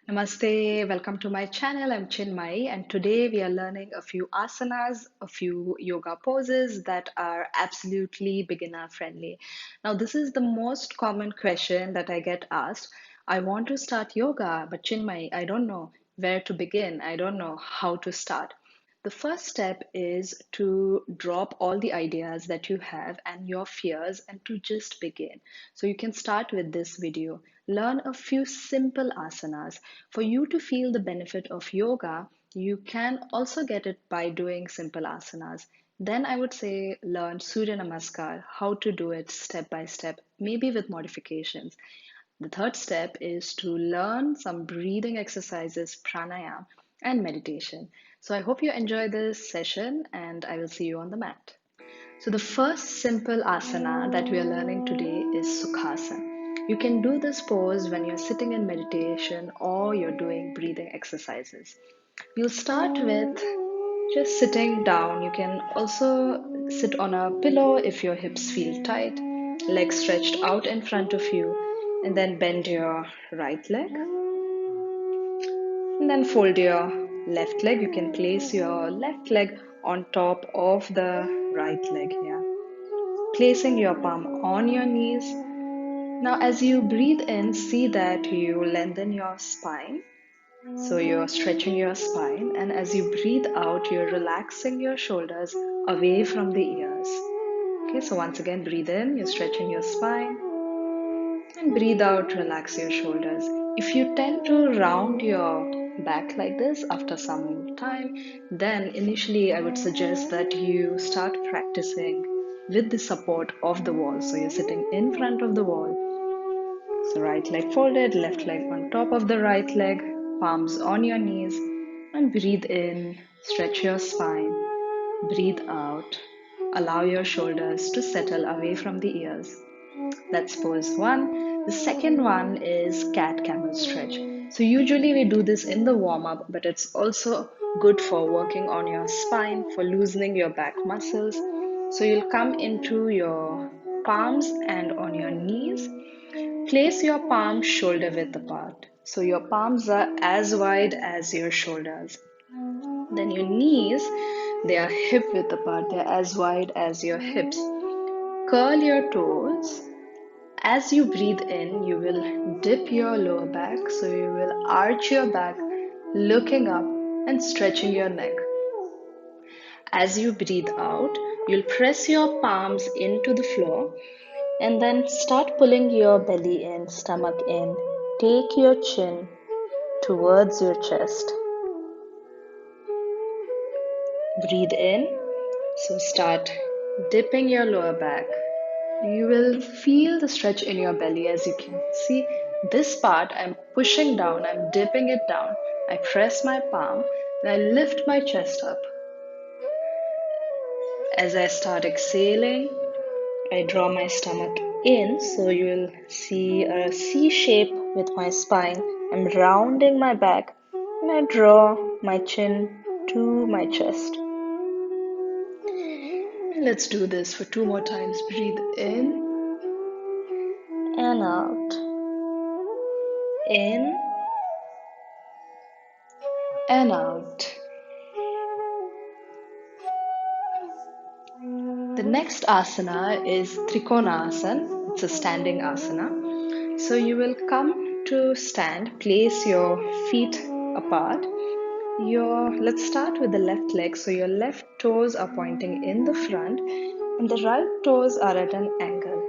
Namaste, welcome to my channel. I'm Chinmayee, and today we are learning a few asanas, a few yoga poses that are absolutely beginner friendly. Now, this is the most common question that I get asked. I want to start yoga, but Chinmayee, I don't know where to begin. I don't know how to start. The first step is to drop all the ideas that you have and your fears and to just begin. So you can start with this video. Learn a few simple asanas. For you to feel the benefit of yoga, you can also get it by doing simple asanas. Then I would say learn Surya Namaskar, how to do it step by step, maybe with modifications. The third step is to learn some breathing exercises, pranayama, and meditation. So I hope you enjoy this session and I will see you on the mat. So the first simple asana that we are learning today is Sukhasana. You can do this pose when you're sitting in meditation or you're doing breathing exercises. You'll start with just sitting down. You can also sit on a pillow if your hips feel tight, legs stretched out in front of you, and then bend your right leg. And then fold your left leg. You can place your left leg on top of the right leg here, placing your palm on your knees. Now, as you breathe in, see that you lengthen your spine. So you're stretching your spine, and as you breathe out, you're relaxing your shoulders away from the ears. Okay, so once again, breathe in, you're stretching your spine, and breathe out, relax your shoulders. If you tend to round your back like this after some time, then initially I would suggest that you start practicing with the support of the wall. So you're sitting in front of the wall. So right leg folded, left leg on top of the right leg, palms on your knees, and breathe in, stretch your spine. Breathe out, allow your shoulders to settle away from the ears. That's pose one. The second one is cat camel stretch. So usually we do this in the warm up, but it's also good for working on your spine, for loosening your back muscles. So you'll come into your palms and on your knees. Place your palms shoulder width apart. So your palms are as wide as your shoulders. Then your knees, they are hip width apart. They're as wide as your hips. Curl your toes. As you breathe in, you will dip your lower back. So you will arch your back, looking up and stretching your neck. As you breathe out, you'll press your palms into the floor and then start pulling your belly in, stomach in. Take your chin towards your chest. Breathe in. So start dipping your lower back. You will feel the stretch in your belly. As you can see, this part I'm pushing down, I'm dipping it down. I press my palm and I lift my chest up. As I start exhaling, I draw my stomach in, so you will see a C shape with my spine. I'm rounding my back and I draw my chin to my chest. Let's do this for 2 more times. Breathe in and out. In and out. The next asana is Trikonasana. It's a standing asana. So you will come to stand, place your feet apart. Let's start with the left leg. So your left toes are pointing in the front and the right toes are at an angle.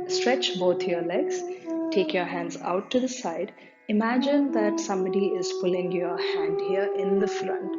Stretch both your legs. Take your hands out to the side. Imagine that somebody is pulling your hand here in the front.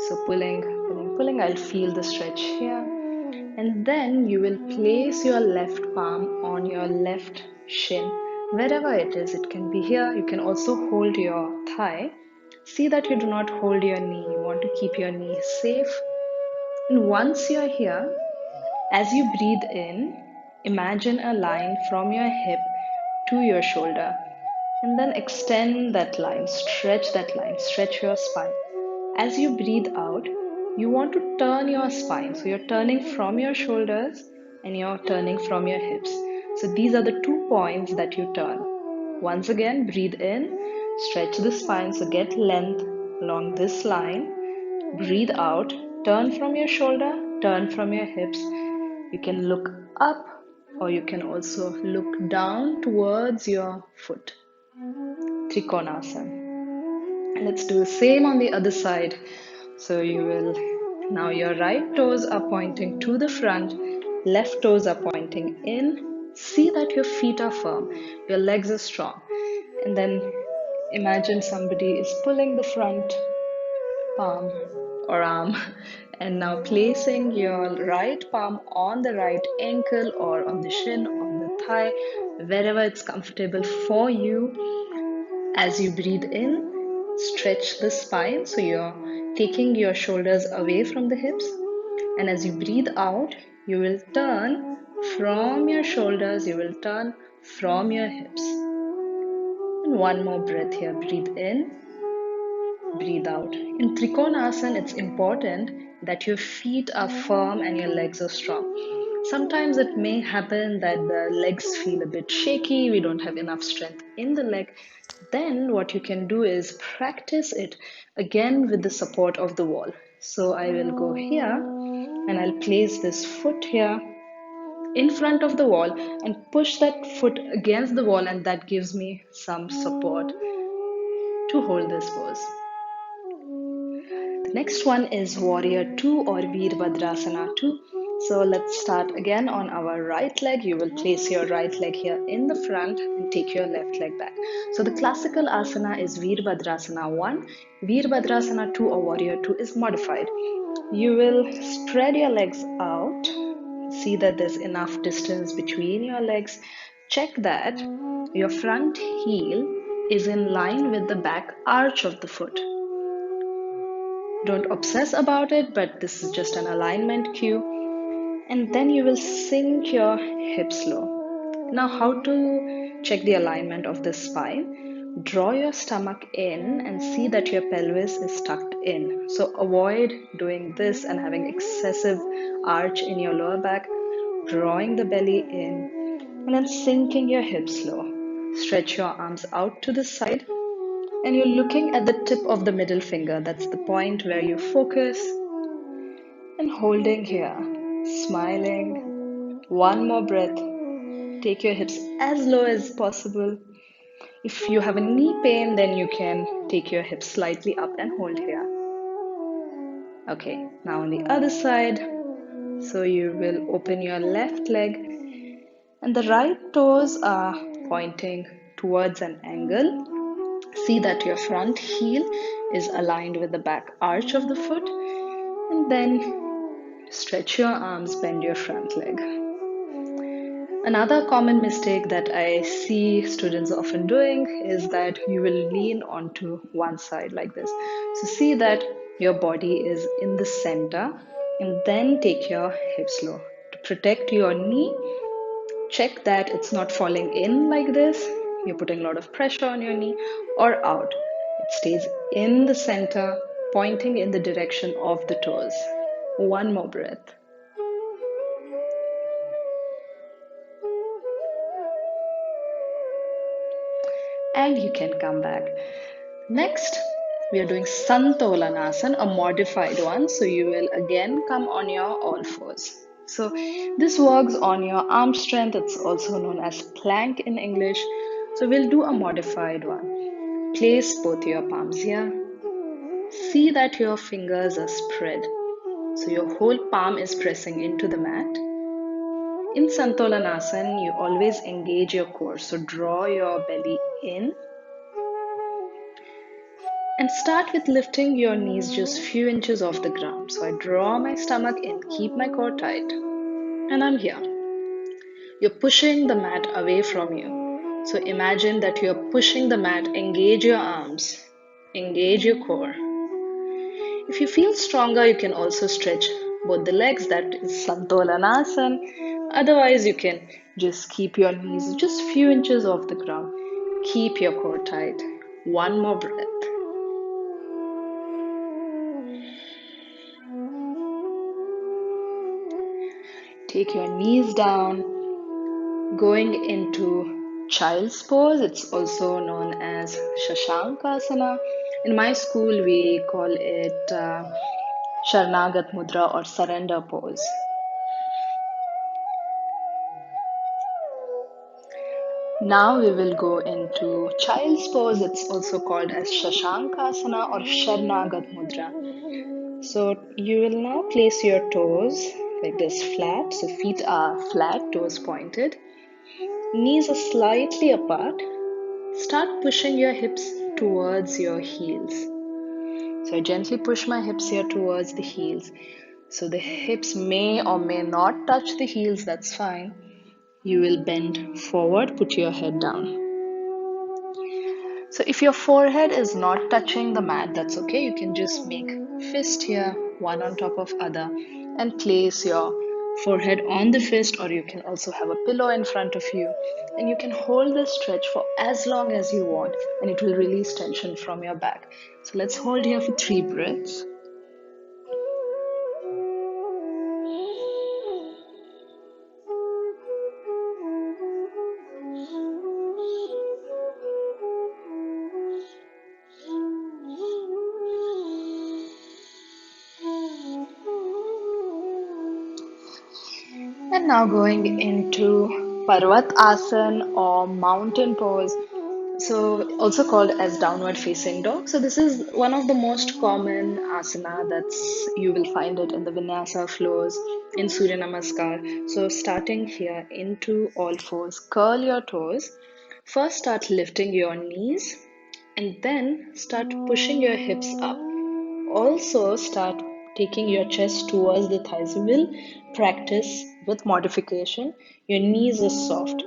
So pulling, pulling, pulling. I'll feel the stretch here. And then you will place your left palm on your left shin. Wherever it is, it can be here. You can also hold your thigh. See that you do not hold your knee. You want to keep your knee safe. And once you're here, as you breathe in, imagine a line from your hip to your shoulder. And then extend that line, stretch your spine. As you breathe out, you want to turn your spine. So you're turning from your shoulders and you're turning from your hips. So these are the 2 points that you turn. Once again, breathe in, Stretch the spine, so get length along this line. Breathe out, turn from your shoulder, turn from your hips. You can look up or you can also look down towards your foot. Trikonasana. Let's do the same on the other side. So you will, now your right toes are pointing to the front, left toes are pointing in. See that your feet are firm, your legs are strong. And then imagine somebody is pulling the front palm or arm, and now placing your right palm on the right ankle or on the shin, on the thigh, wherever it's comfortable for you. As you breathe in, stretch the spine, so you're taking your shoulders away from the hips. And as you breathe out, you will turn from your shoulders, you will turn from your hips. And one more breath here. Breathe in, breathe out. In Trikonasana, it's important that your feet are firm and your legs are strong. Sometimes it may happen that the legs feel a bit shaky, we don't have enough strength in the leg. Then what you can do is practice it again with the support of the wall. So I will go here and I'll place this foot here in front of the wall and push that foot against the wall, and that gives me some support to hold this pose. The next one is Warrior 2 or Veerabhadrasana 2. So let's start again on our right leg. You will place your right leg here in the front and take your left leg back. So the classical asana is Veerabhadrasana 1. Veerabhadrasana 2 or Warrior 2 is modified. You will spread your legs out. See that there's enough distance between your legs. Check that your front heel is in line with the back arch of the foot. Don't obsess about it, but this is just an alignment cue. And then you will sink your hips low. Now, how to check the alignment of the spine? Draw your stomach in and see that your pelvis is tucked in. So avoid doing this and having excessive arch in your lower back. Drawing the belly in and then sinking your hips low. Stretch your arms out to the side. And you're looking at the tip of the middle finger. That's the point where you focus. And holding here, smiling. One more breath. Take your hips as low as possible. If you have a knee pain, then you can take your hips slightly up and hold here. Okay, now on the other side. So you will open your left leg and the right toes are pointing towards an angle. See that your front heel is aligned with the back arch of the foot, and then stretch your arms, bend your front leg. Another common mistake that I see students often doing is that you will lean onto one side like this. So see that your body is in the center, and then take your hips low. To protect your knee, check that it's not falling in like this. You're putting a lot of pressure on your knee, or out. It stays in the center, pointing in the direction of the toes. One more breath. And you can come back. Next, we are doing Santolanasana, a modified one. So you will again come on your all fours. So this works on your arm strength. It's also known as plank in English. So we'll do a modified one. Place both your palms here. See that your fingers are spread. So your whole palm is pressing into the mat. In Santolanasana, you always engage your core. So draw your belly in. And start with lifting your knees just few inches off the ground. So I draw my stomach in, keep my core tight. And I'm here. You're pushing the mat away from you. So imagine that you're pushing the mat, engage your arms, engage your core. If you feel stronger, you can also stretch both the legs, that is Santolanasana. Otherwise, you can just keep your knees just few inches off the ground. Keep your core tight. One more breath. Take your knees down, going into child's pose. It's also known as Shashankasana. In my school, we call it Sharnagat Mudra or surrender pose. Now we will go into child's pose. It's also called as Shashankasana or Sharnagat Mudra. So you will now place your toes like this flat. So feet are flat, toes pointed. Knees are slightly apart. Start pushing your hips towards your heels. So I gently push my hips here towards the heels. So the hips may or may not touch the heels, that's fine. You will bend forward, put your head down. So if your forehead is not touching the mat, that's okay. You can just make fist here, one on top of other, and place your forehead on the fist, or you can also have a pillow in front of you. And you can hold this stretch for as long as you want, and it will release tension from your back. So let's hold here for 3 breaths. And now going into Parvat Asana or mountain pose. So also called as downward facing dog. So this is one of the most common asana that's you will find it in the vinyasa flows in Surya Namaskar. So starting here into all fours, curl your toes. First start lifting your knees and then start pushing your hips up. Also start taking your chest towards the thighs. We will practice with modification. Your knees are soft.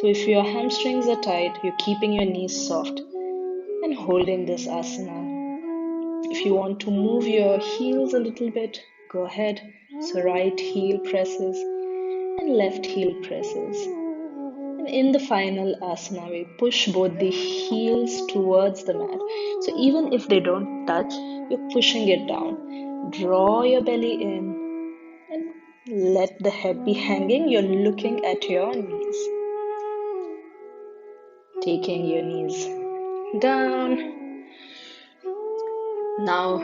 So if your hamstrings are tight, you're keeping your knees soft and holding this asana. If you want to move your heels a little bit, go ahead. So right heel presses and left heel presses. And in the final asana, we push both the heels towards the mat. So even if they don't touch, you're pushing it down. Draw your belly in and let the head be hanging. You're looking at your knees. Taking your knees down. Now,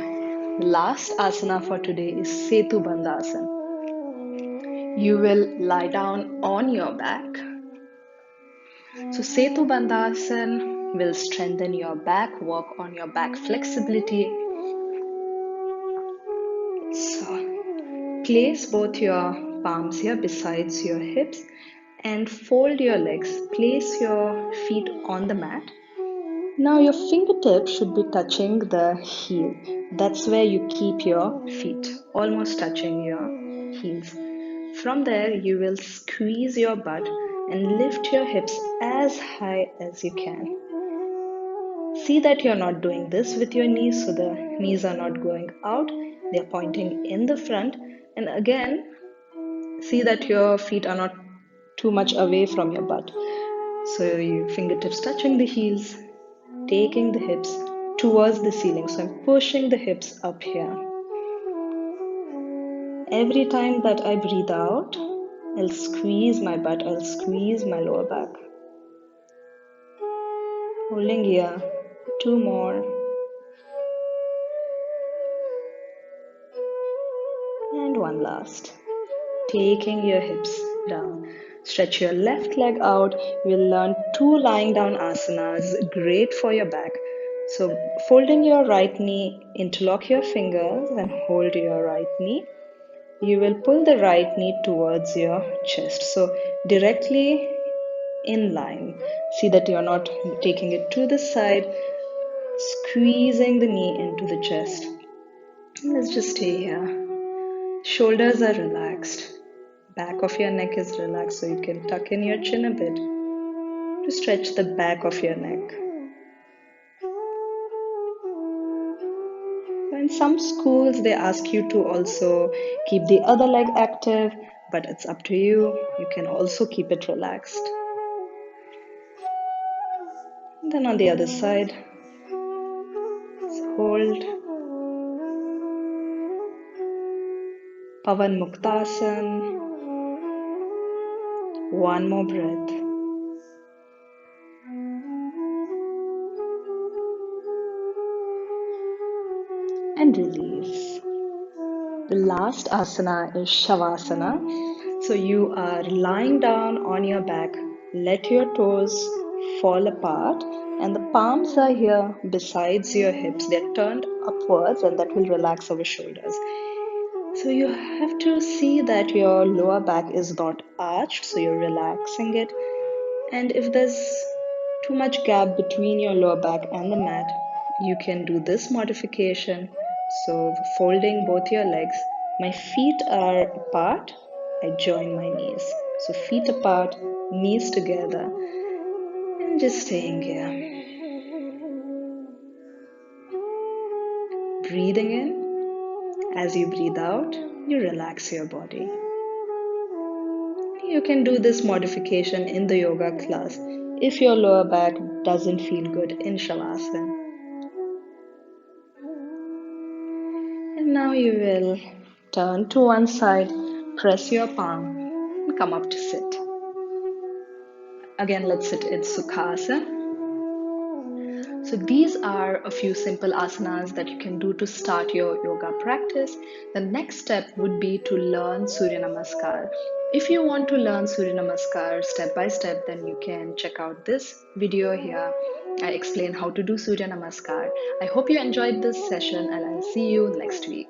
last asana for today is Setu Bandhasana. You will lie down on your back. So Setu Bandhasana will strengthen your back, work on your back flexibility. So place both your palms here besides your hips and fold your legs. Place your feet on the mat. Now your fingertips should be touching the heel. That's where you keep your feet, almost touching your heels. From there, you will squeeze your butt and lift your hips as high as you can. See that you're not doing this with your knees, so the knees are not going out, they're pointing in the front. And again, see that your feet are not too much away from your butt. So your fingertips touching the heels, taking the hips towards the ceiling. So I'm pushing the hips up here. Every time that I breathe out, I'll squeeze my butt, I'll squeeze my lower back. Holding here, 2 more. And one last. Taking your hips down. Stretch your left leg out. We'll learn 2 lying down asanas, great for your back. So folding your right knee, interlock your fingers and hold your right knee. You will pull the right knee towards your chest. So directly in line. See that you're not taking it to the side, squeezing the knee into the chest. Let's just stay here. Shoulders are relaxed. Back of your neck is relaxed, so you can tuck in your chin a bit to stretch the back of your neck. In some schools, they ask you to also keep the other leg active, but it's up to you. You can also keep it relaxed. And then on the other side, hold. Pavan Muktasan. One more breath. and release. The last asana is Shavasana. So you are lying down on your back, let your toes fall apart, and the palms are here besides your hips. They're turned upwards, and that will relax our shoulders. So you have to see that your lower back is not arched, so you're relaxing it. And if there's too much gap between your lower back and the mat, you can do this modification. So folding both your legs, my feet are apart, I join my knees. So feet apart, knees together, and just staying here. Breathing in, as you breathe out, you relax your body. You can do this modification in the yoga class if your lower back doesn't feel good in Shavasana. And now you will turn to one side, press your palm, and come up to sit. Again, let's sit in Sukhasana. So these are a few simple asanas that you can do to start your yoga practice. The next step would be to learn Surya Namaskar. If you want to learn Surya Namaskar step by step, then you can check out this video here. I explain how to do Surya Namaskar. I hope you enjoyed this session and I'll see you next week.